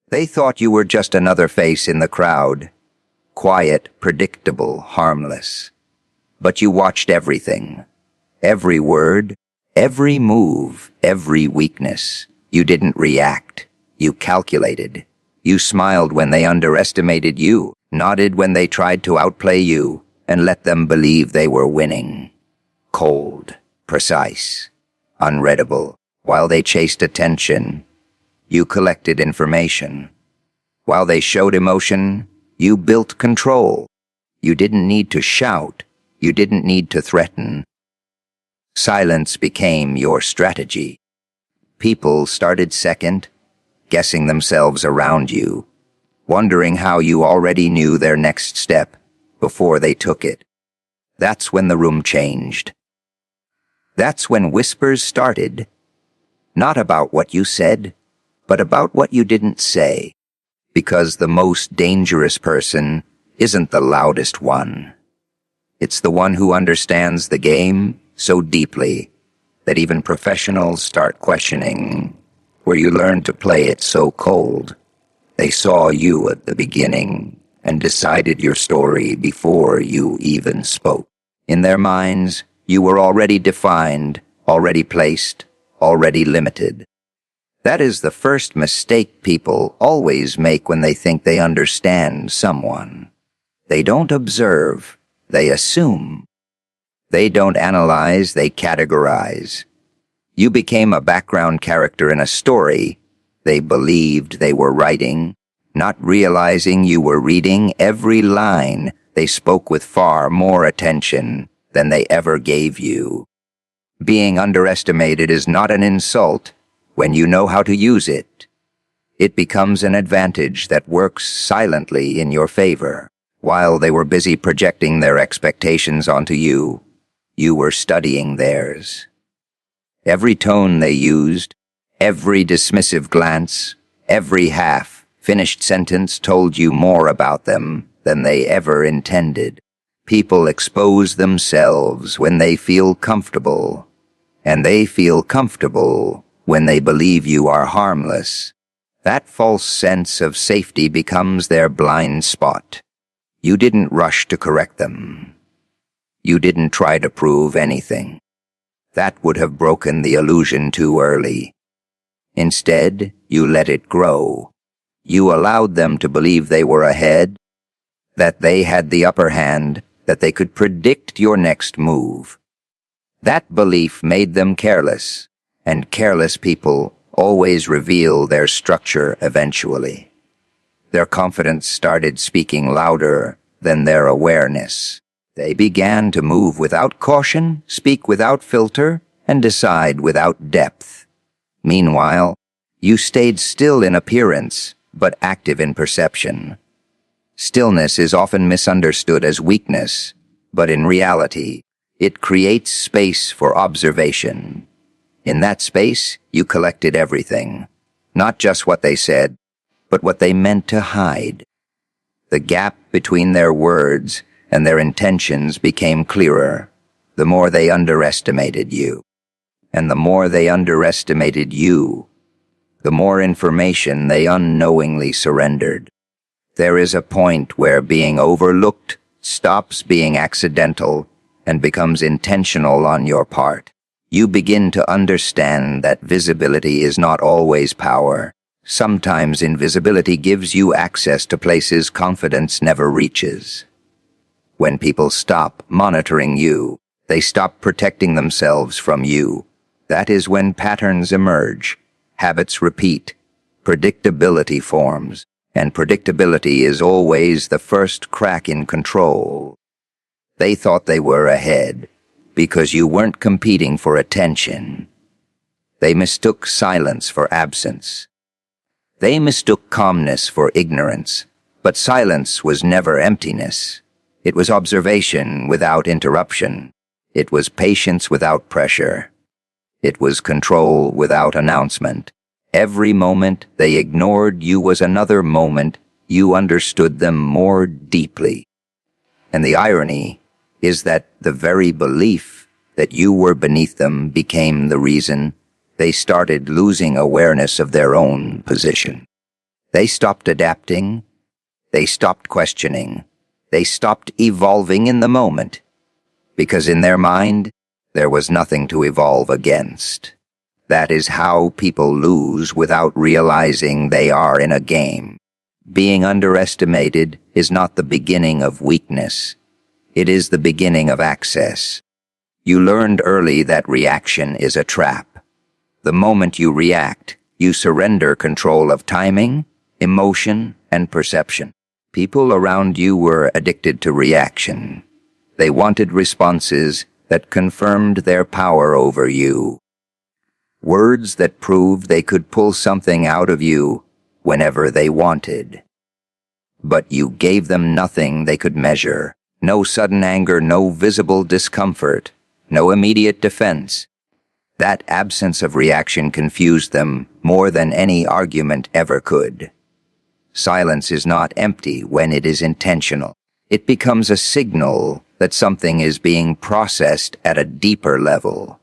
They thought you were just another face in the crowd. Quiet, predictable, harmless. But you watched everything. Every word, every move, every weakness. You didn't react. You calculated. You smiled when they underestimated you, nodded when they tried to outplay you, and let them believe they were winning. Cold, precise, unreadable. While they chased attention, you collected information. While they showed emotion, you built control. You didn't need to shout. You didn't need to threaten. Silence became your strategy. People started second, guessing themselves around you, wondering how you already knew their next step before they took it. That's when the room changed. That's when whispers started. Not about what you said, but about what you didn't say. Because the most dangerous person isn't the loudest one. It's the one who understands the game so deeply that even professionals start questioning where you learned to play it so cold. They saw you at the beginning and decided your story before you even spoke. In their minds, you were already defined, already placed, already limited. That is the first mistake people always make when they think they understand someone. They don't observe, they assume. They don't analyze, they categorize. You became a background character in a story they believed they were writing, not realizing you were reading every line. They spoke with far more attention than they ever gave you. Being underestimated is not an insult when you know how to use it. It becomes an advantage that works silently in your favor. While they were busy projecting their expectations onto you, you were studying theirs. Every tone they used, every dismissive glance, every half-finished sentence told you more about them than they ever intended. People expose themselves when they feel comfortable, and they feel comfortable when they believe you are harmless. That false sense of safety becomes their blind spot. You didn't rush to correct them. You didn't try to prove anything. That would have broken the illusion too early. Instead, you let it grow. You allowed them to believe they were ahead, that they had the upper hand, that they could predict your next move. That belief made them careless, and careless people always reveal their structure eventually. Their confidence started speaking louder than their awareness. They began to move without caution, speak without filter, and decide without depth. Meanwhile, you stayed still in appearance, but active in perception. Stillness is often misunderstood as weakness, but in reality, it creates space for observation. In that space, you collected everything, not just what they said, but what they meant to hide. The gap between their words and their intentions became clearer, the more they underestimated you. And the more they underestimated you, the more information they unknowingly surrendered. There is a point where being overlooked stops being accidental and becomes intentional on your part. You begin to understand that visibility is not always power. Sometimes invisibility gives you access to places confidence never reaches. When people stop monitoring you, they stop protecting themselves from you. That is when patterns emerge, habits repeat, predictability forms, and predictability is always the first crack in control. They thought they were ahead because you weren't competing for attention. They mistook silence for absence. They mistook calmness for ignorance, but silence was never emptiness. It was observation without interruption. It was patience without pressure. It was control without announcement. Every moment they ignored you was another moment you understood them more deeply. And the irony is that the very belief that you were beneath them became the reason they started losing awareness of their own position. They stopped adapting. They stopped questioning. They stopped evolving in the moment, because in their mind, there was nothing to evolve against. That is how people lose without realizing they are in a game. Being underestimated is not the beginning of weakness. It is the beginning of access. You learned early that reaction is a trap. The moment you react, you surrender control of timing, emotion, and perception. People around you were addicted to reaction. They wanted responses that confirmed their power over you. Words that proved they could pull something out of you whenever they wanted. But you gave them nothing they could measure. No sudden anger, no visible discomfort, no immediate defense. That absence of reaction confused them more than any argument ever could. Silence is not empty when it is intentional. It becomes a signal that something is being processed at a deeper level.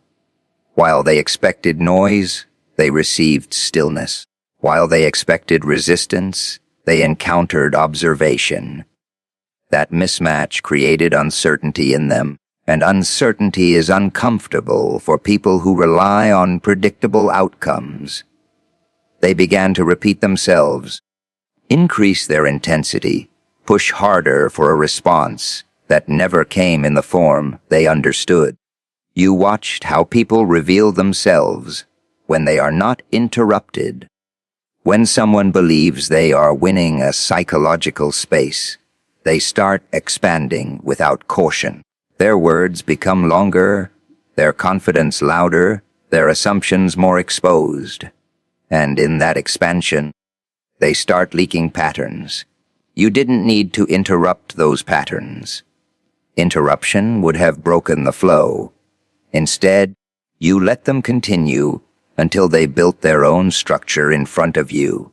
While they expected noise, they received stillness. While they expected resistance, they encountered observation. That mismatch created uncertainty in them, and uncertainty is uncomfortable for people who rely on predictable outcomes. They began to repeat themselves, increase their intensity, push harder for a response that never came in the form they understood. You watched how people reveal themselves when they are not interrupted. When someone believes they are winning a psychological space, they start expanding without caution. Their words become longer, their confidence louder, their assumptions more exposed. And in that expansion, they start leaking patterns. You didn't need to interrupt those patterns. Interruption would have broken the flow. Instead, you let them continue until they built their own structure in front of you,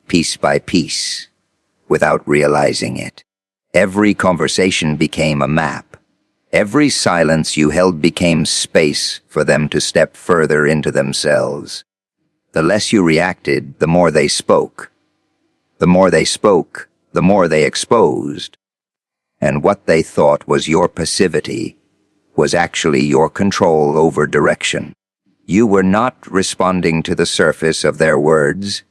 piece by piece, without realizing it. Every conversation became a map. Every silence you held became space for them to step further into themselves. The less you reacted, the more they spoke. The more they spoke, the more they exposed. And what they thought was your passivity was actually your control over direction. You were not responding to the surface of their words.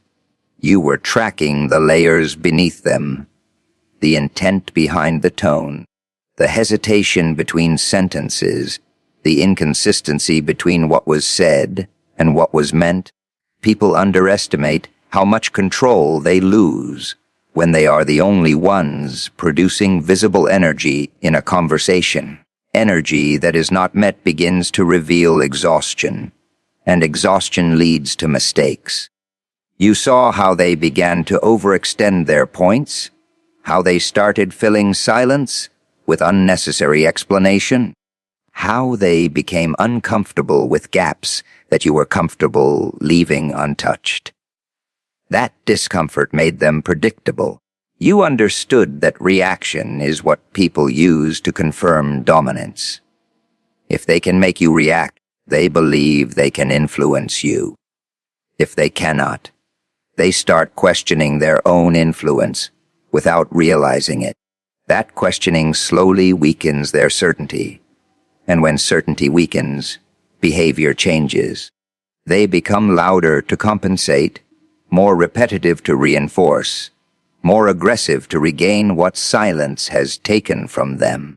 You were tracking the layers beneath them, the intent behind the tone, the hesitation between sentences, the inconsistency between what was said and what was meant. People underestimate how much control they lose when they are the only ones producing visible energy in a conversation. Energy that is not met begins to reveal exhaustion, and exhaustion leads to mistakes. You saw how they began to overextend their points, how they started filling silence with unnecessary explanation, how they became uncomfortable with gaps that you were comfortable leaving untouched. That discomfort made them predictable. You understood that reaction is what people use to confirm dominance. If they can make you react, they believe they can influence you. If they cannot, they start questioning their own influence without realizing it. That questioning slowly weakens their certainty. And when certainty weakens, behavior changes. They become louder to compensate, more repetitive to reinforce, more aggressive to regain what silence has taken from them.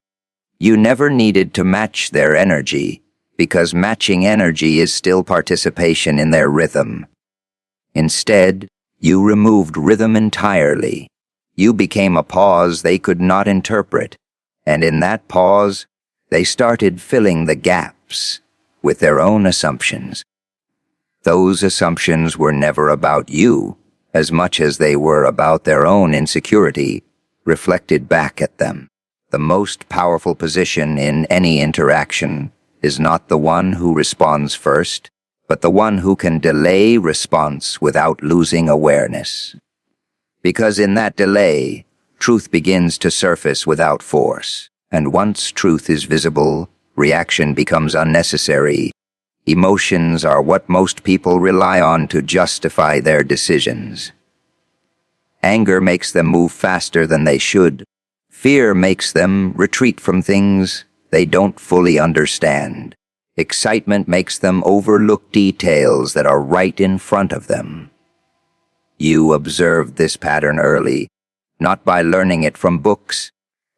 You never needed to match their energy, because matching energy is still participation in their rhythm. Instead, you removed rhythm entirely. You became a pause they could not interpret, and in that pause, they started filling the gaps with their own assumptions. Those assumptions were never about you, as much as they were about their own insecurity reflected back at them. The most powerful position in any interaction is not the one who responds first, but the one who can delay response without losing awareness. Because in that delay, truth begins to surface without force, and once truth is visible, reaction becomes unnecessary. Emotions are what most people rely on to justify their decisions. Anger makes them move faster than they should. Fear makes them retreat from things they don't fully understand. Excitement makes them overlook details that are right in front of them. You observed this pattern early, not by learning it from books,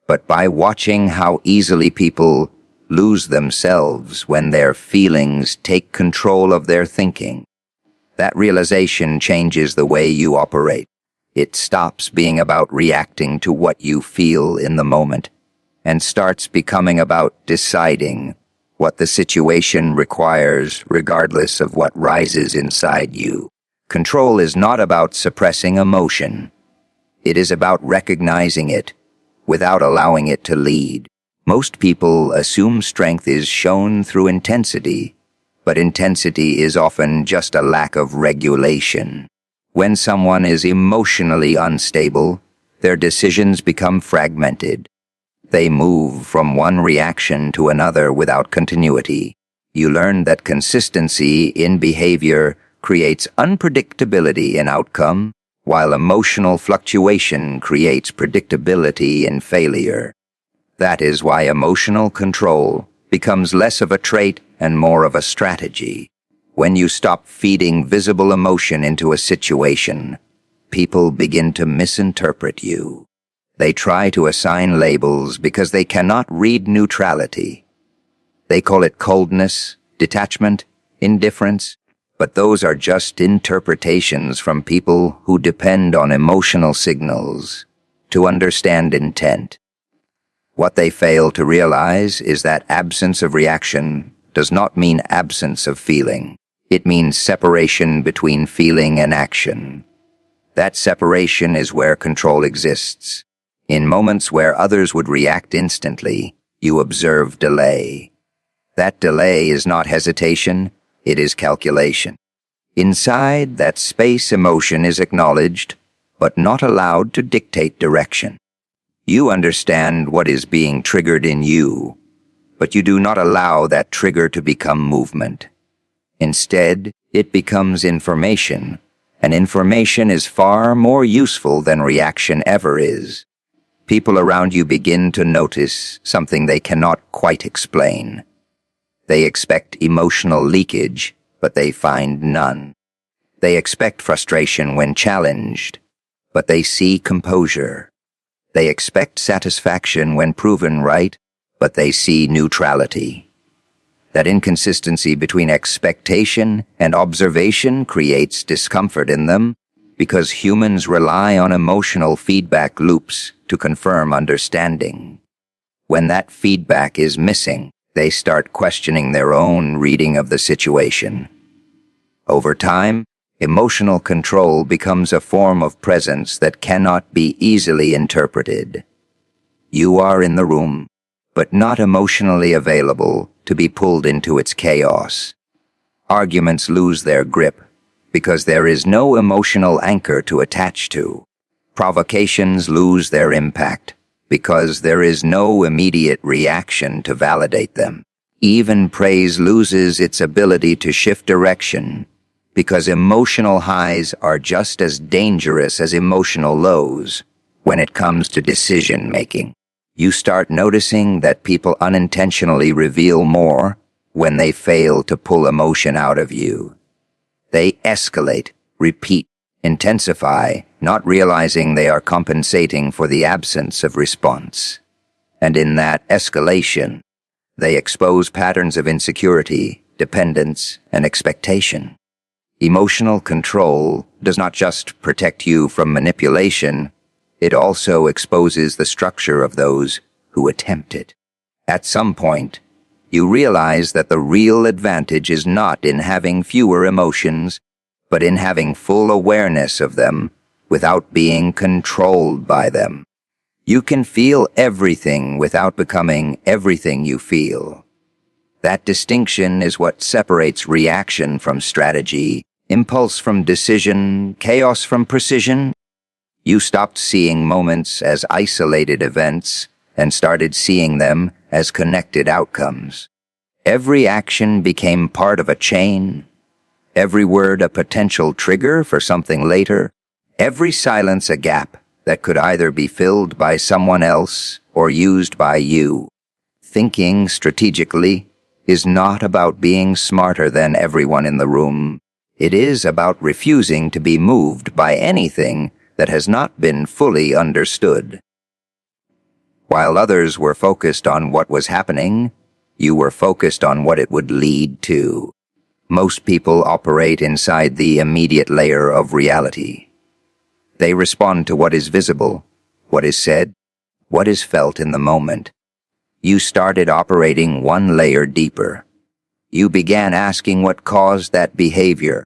but by watching how easily people lose themselves when their feelings take control of their thinking. That realization changes the way you operate. It stops being about reacting to what you feel in the moment and starts becoming about deciding what the situation requires regardless of what rises inside you. Control is not about suppressing emotion. It is about recognizing it without allowing it to lead. Most people assume strength is shown through intensity, but intensity is often just a lack of regulation. When someone is emotionally unstable, their decisions become fragmented. They move from one reaction to another without continuity. You learn that consistency in behavior creates unpredictability in outcome, while emotional fluctuation creates predictability in failure. That is why emotional control becomes less of a trait and more of a strategy. When you stop feeding visible emotion into a situation, people begin to misinterpret you. They try to assign labels because they cannot read neutrality. They call it coldness, detachment, indifference, but those are just interpretations from people who depend on emotional signals to understand intent. What they fail to realize is that absence of reaction does not mean absence of feeling. It means separation between feeling and action. That separation is where control exists. In moments where others would react instantly, you observe delay. That delay is not hesitation, it is calculation. Inside that space, emotion is acknowledged, but not allowed to dictate direction. You understand what is being triggered in you, but you do not allow that trigger to become movement. Instead, it becomes information, and information is far more useful than reaction ever is. People around you begin to notice something they cannot quite explain. They expect emotional leakage, but they find none. They expect frustration when challenged, but they see composure. They expect satisfaction when proven right, but they see neutrality. That inconsistency between expectation and observation creates discomfort in them, because humans rely on emotional feedback loops to confirm understanding. When that feedback is missing, they start questioning their own reading of the situation. Over time, emotional control becomes a form of presence that cannot be easily interpreted. You are in the room, but not emotionally available to be pulled into its chaos. Arguments lose their grip because there is no emotional anchor to attach to. Provocations lose their impact because there is no immediate reaction to validate them. Even praise loses its ability to shift direction because emotional highs are just as dangerous as emotional lows when it comes to decision-making. You start noticing that people unintentionally reveal more when they fail to pull emotion out of you. They escalate, repeat, intensify, not realizing they are compensating for the absence of response. And in that escalation, they expose patterns of insecurity, dependence, and expectation. Emotional control does not just protect you from manipulation, it also exposes the structure of those who attempt it. At some point, you realize that the real advantage is not in having fewer emotions, but in having full awareness of them without being controlled by them. You can feel everything without becoming everything you feel. That distinction is what separates reaction from strategy, impulse from decision, chaos from precision. You stopped seeing moments as isolated events and started seeing them as connected outcomes. Every action became part of a chain, every word a potential trigger for something later, Every silence a gap that could either be filled by someone else or used by you. Thinking strategically is not about being smarter than everyone in the room. It is about refusing to be moved by anything that has not been fully understood. While others were focused on what was happening, you were focused on what it would lead to. Most people operate inside the immediate layer of reality. They respond to what is visible, what is said, what is felt in the moment. You started operating one layer deeper. You began asking what caused that behavior.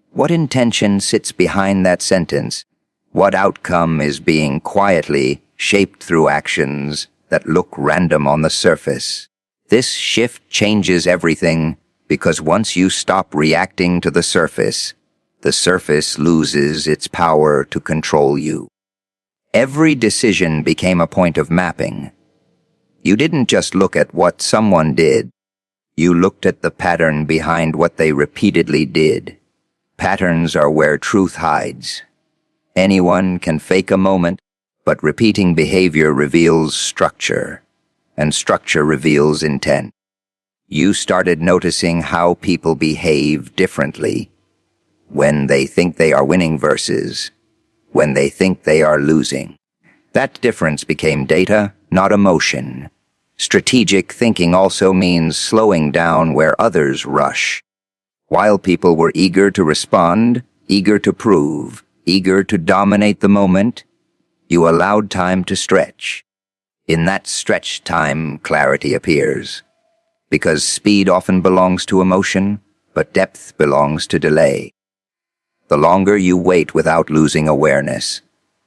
What intention sits behind that sentence? What outcome is being quietly shaped through actions that look random on the surface? This shift changes everything because once you stop reacting to the surface loses its power to control you. Every decision became a point of mapping. You didn't just look at what someone did. You looked at the pattern behind what they repeatedly did. Patterns are where truth hides. Anyone can fake a moment, but repeating behavior reveals structure, and structure reveals intent. You started noticing how people behave differently when they think they are winning versus when they think they are losing. That difference became data, not emotion. Strategic thinking also means slowing down where others rush. While people were eager to respond, eager to prove, eager to dominate the moment, you allowed time to stretch. In that stretched time, clarity appears. Because speed often belongs to emotion, but depth belongs to delay. The longer you wait without losing awareness,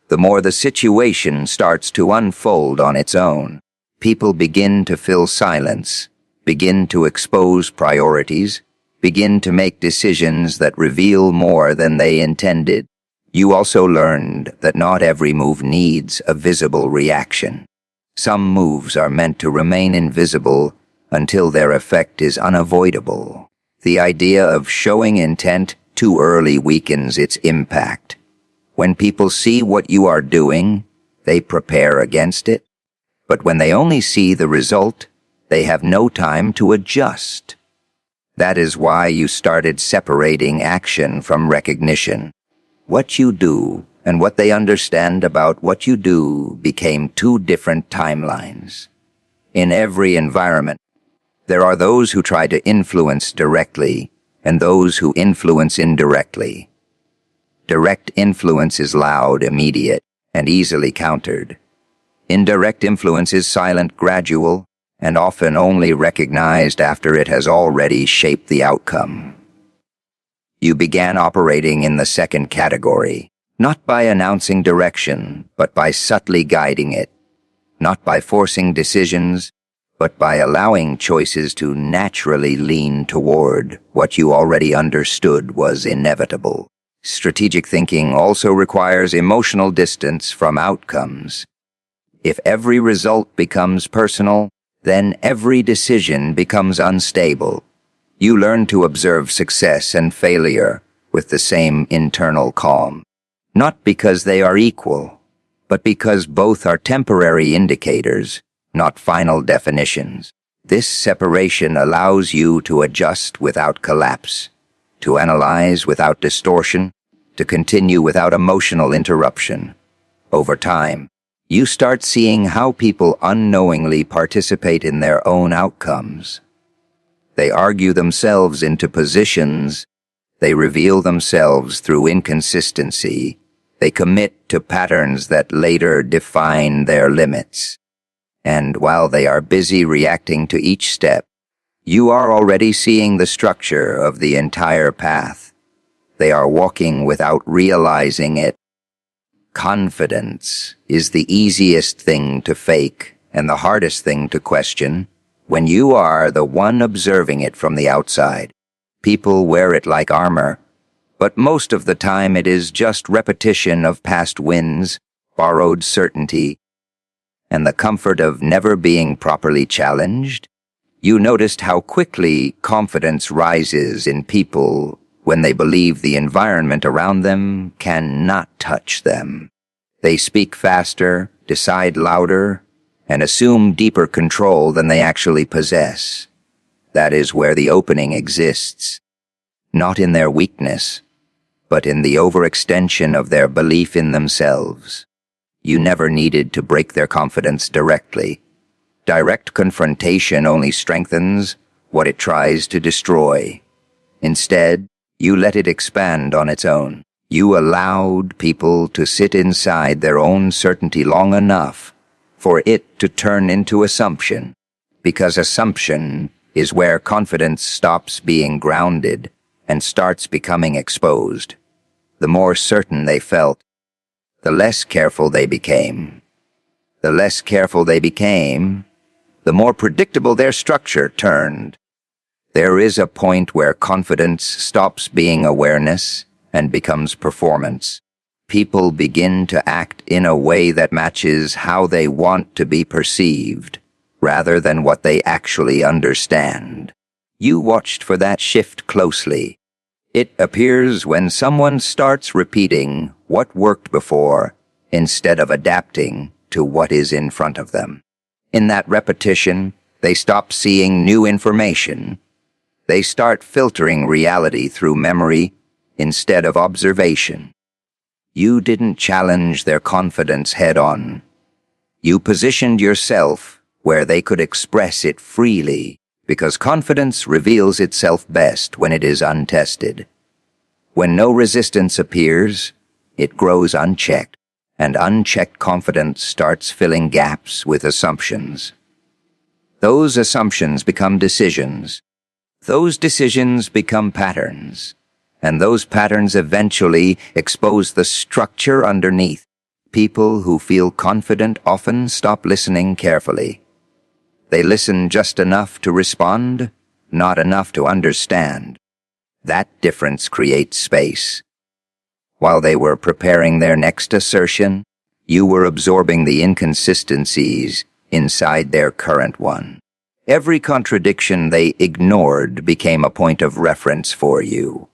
the more the situation starts to unfold on its own. People begin to fill silence, begin to expose priorities, begin to make decisions that reveal more than they intended. You also learned that not every move needs a visible reaction. Some moves are meant to remain invisible until their effect is unavoidable. The idea of showing intent too early weakens its impact. When people see what you are doing, they prepare against it. But when they only see the result, they have no time to adjust. That is why you started separating action from recognition. What you do and what they understand about what you do became two different timelines. In every environment, there are those who try to influence directly and those who influence indirectly. Direct influence is loud, immediate, and easily countered. Indirect influence is silent, gradual, and often only recognized after it has already shaped the outcome. You began operating in the second category, not by announcing direction, but by subtly guiding it, not by forcing decisions, but by allowing choices to naturally lean toward what you already understood was inevitable. Strategic thinking also requires emotional distance from outcomes. If every result becomes personal, then every decision becomes unstable. You learn to observe success and failure with the same internal calm, not because they are equal, but because both are temporary indicators, not final definitions. This separation allows you to adjust without collapse, to analyze without distortion, to continue without emotional interruption. Over time, you start seeing how people unknowingly participate in their own outcomes. They argue themselves into positions. They reveal themselves through inconsistency. They commit to patterns that later define their limits. And while they are busy reacting to each step, you are already seeing the structure of the entire path. They are walking without realizing it. Confidence is the easiest thing to fake and the hardest thing to question when you are the one observing it from the outside. People wear it like armor, but most of the time it is just repetition of past wins, borrowed certainty, and the comfort of never being properly challenged. You noticed how quickly confidence rises in people when they believe the environment around them cannot touch them. They speak faster, decide louder, and assume deeper control than they actually possess. That is where the opening exists. Not in their weakness, but in the overextension of their belief in themselves. You never needed to break their confidence directly. Direct confrontation only strengthens what it tries to destroy. Instead, you let it expand on its own. You allowed people to sit inside their own certainty long enough for it to turn into assumption, because assumption is where confidence stops being grounded and starts becoming exposed. The more certain they felt, the less careful they became. The less careful they became, the more predictable their structure turned. There is a point where confidence stops being awareness and becomes performance. People begin to act in a way that matches how they want to be perceived, rather than what they actually understand. You watched for that shift closely. It appears when someone starts repeating what worked before instead of adapting to what is in front of them. In that repetition, they stop seeing new information. They start filtering reality through memory instead of observation. You didn't challenge their confidence head-on. You positioned yourself where they could express it freely, because confidence reveals itself best when it is untested. When no resistance appears, it grows unchecked, and unchecked confidence starts filling gaps with assumptions. Those assumptions become decisions. Those decisions become patterns, and those patterns eventually expose the structure underneath. People who feel confident often stop listening carefully. They listen just enough to respond, not enough to understand. That difference creates space. While they were preparing their next assertion, you were absorbing the inconsistencies inside their current one. Every contradiction they ignored became a point of reference for you.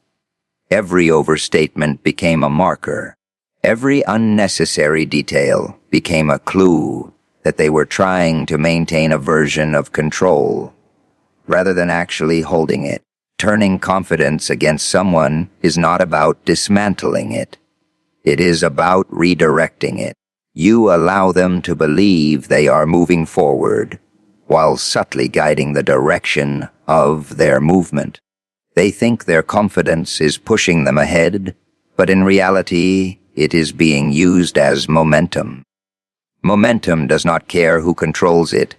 Every overstatement became a marker. Every unnecessary detail became a clue that they were trying to maintain a version of control, rather than actually holding it. Turning confidence against someone is not about dismantling it. It is about redirecting it. You allow them to believe they are moving forward, while subtly guiding the direction of their movement. They think their confidence is pushing them ahead, but in reality, it is being used as momentum. Momentum does not care who controls it.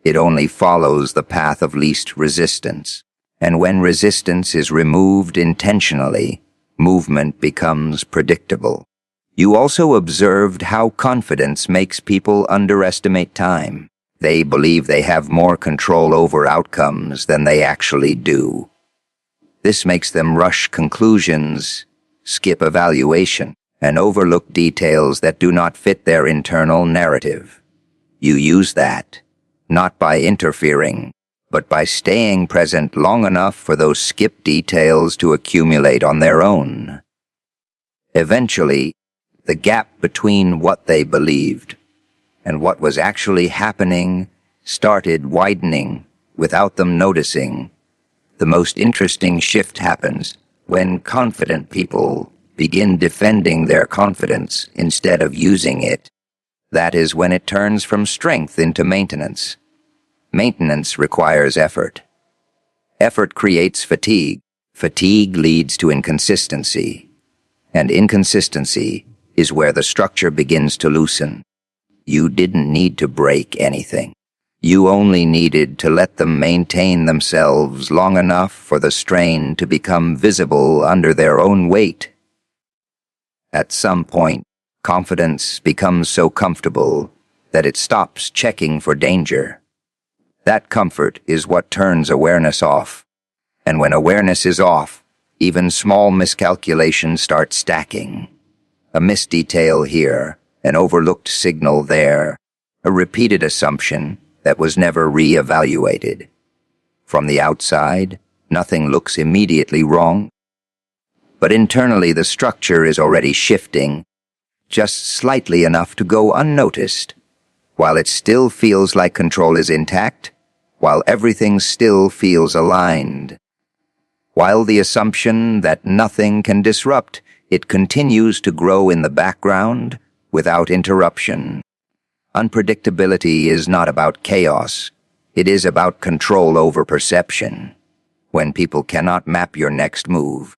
It only follows the path of least resistance. And when resistance is removed intentionally, movement becomes predictable. You also observed how confidence makes people underestimate time. They believe they have more control over outcomes than they actually do. This makes them rush conclusions, skip evaluation, and overlook details that do not fit their internal narrative. You use that, not by interfering, but by staying present long enough for those skipped details to accumulate on their own. Eventually, the gap between what they believed and what was actually happening started widening without them noticing. The most interesting shift happens when confident people begin defending their confidence instead of using it. That is when it turns from strength into maintenance. Maintenance requires effort. Effort creates fatigue. Fatigue leads to inconsistency. And inconsistency is where the structure begins to loosen. You didn't need to break anything. You only needed to let them maintain themselves long enough for the strain to become visible under their own weight. At some point, confidence becomes so comfortable that it stops checking for danger. That comfort is what turns awareness off. And when awareness is off, even small miscalculations start stacking. A missed detail here, an overlooked signal there, a repeated assumption that was never re-evaluated. From the outside, nothing looks immediately wrong. but internally the structure is already shifting, just slightly enough to go unnoticed, while it still feels like control is intact, while everything still feels aligned. While the assumption that nothing can disrupt, it continues to grow in the background without interruption. Unpredictability is not about chaos. It is about control over perception. When people cannot map your next move,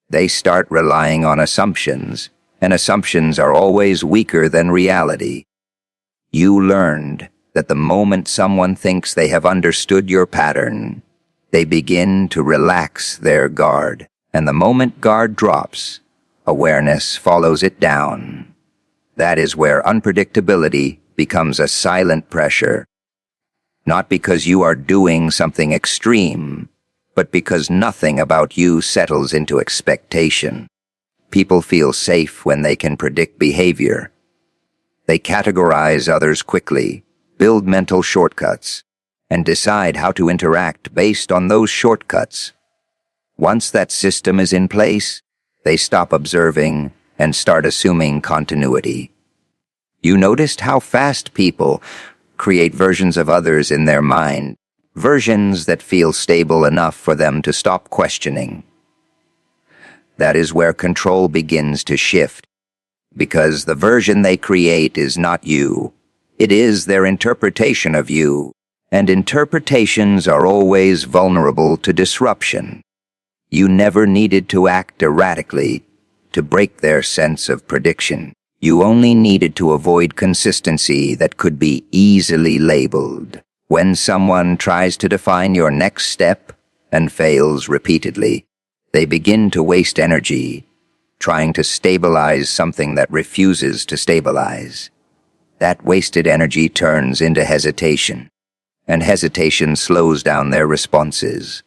they start relying on assumptions, and assumptions are always weaker than reality. You learned that the moment someone thinks they have understood your pattern, they begin to relax their guard, and the moment guard drops, awareness follows it down. That is where unpredictability becomes a silent pressure. Not because you are doing something extreme, but because nothing about you settles into expectation. People feel safe when they can predict behavior. They categorize others quickly, build mental shortcuts, and decide how to interact based on those shortcuts. Once that system is in place, they stop observing and start assuming continuity. You noticed how fast people create versions of others in their mind, versions that feel stable enough for them to stop questioning. That is where control begins to shift, because the version they create is not you. It is their interpretation of you, and interpretations are always vulnerable to disruption. You never needed to act erratically to break their sense of prediction. You only needed to avoid consistency that could be easily labeled. When someone tries to define your next step and fails repeatedly, they begin to waste energy trying to stabilize something that refuses to stabilize. That wasted energy turns into hesitation, and hesitation slows down their responses.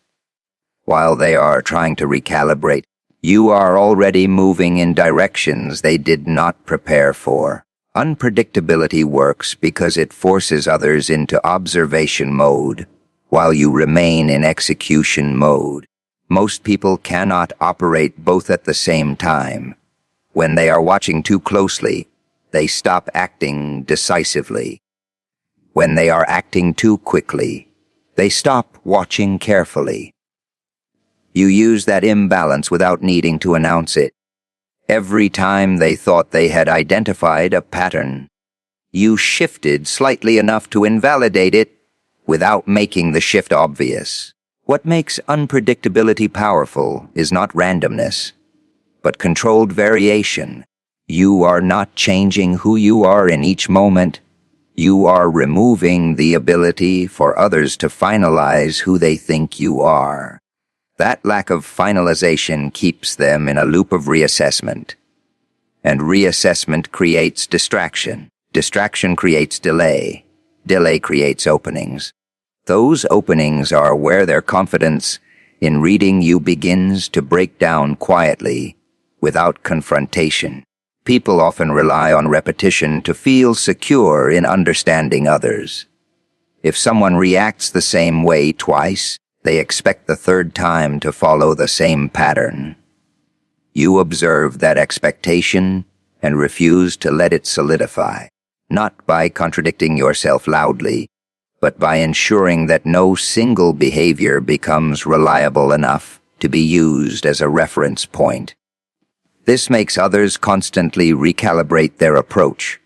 While they are trying to recalibrate, you are already moving in directions they did not prepare for. Unpredictability works because it forces others into observation mode, while you remain in execution mode. Most people cannot operate both at the same time. When they are watching too closely, they stop acting decisively. When they are acting too quickly, they stop watching carefully. You use that imbalance without needing to announce it. Every time they thought they had identified a pattern, you shifted slightly enough to invalidate it without making the shift obvious. What makes unpredictability powerful is not randomness, but controlled variation. You are not changing who you are in each moment. You are removing the ability for others to finalize who they think you are. That lack of finalization keeps them in a loop of reassessment. And reassessment creates distraction. Distraction creates delay. Delay creates openings. Those openings are where their confidence in reading you begins to break down quietly, without confrontation. People often rely on repetition to feel secure in understanding others. If someone reacts the same way twice, they expect the third time to follow the same pattern. You observe that expectation and refuse to let it solidify, not by contradicting yourself loudly, but by ensuring that no single behavior becomes reliable enough to be used as a reference point. This makes others constantly recalibrate their approach,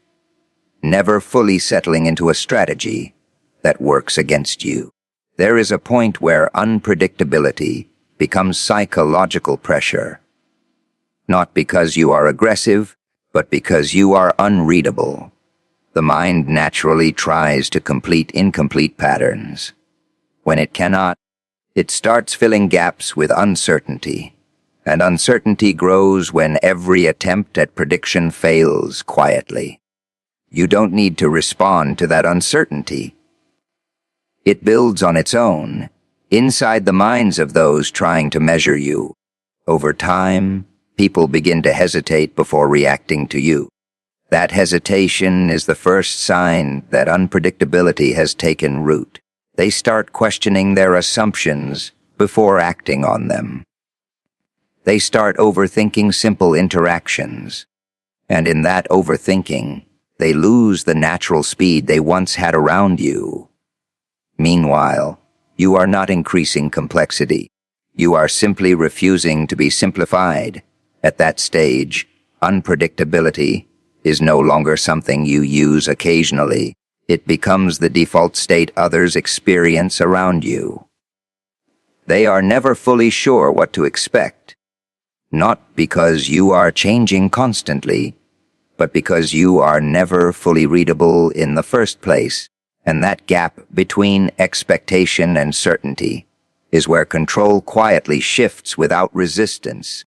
never fully settling into a strategy that works against you. There is a point where unpredictability becomes psychological pressure, not because you are aggressive, but because you are unreadable. The mind naturally tries to complete incomplete patterns. When it cannot, it starts filling gaps with uncertainty, and uncertainty grows when every attempt at prediction fails quietly. You don't need to respond to that uncertainty. It builds on its own, inside the minds of those trying to measure you. Over time, people begin to hesitate before reacting to you. That hesitation is the first sign that unpredictability has taken root. They start questioning their assumptions before acting on them. They start overthinking simple interactions. And in that overthinking, they lose the natural speed they once had around you. Meanwhile, you are not increasing complexity. You are simply refusing to be simplified. At that stage, unpredictability is no longer something you use occasionally. It becomes the default state others experience around you. They are never fully sure what to expect, not because you are changing constantly, but because you are never fully readable in the first place, and that gap between expectation and certainty is where control quietly shifts without resistance.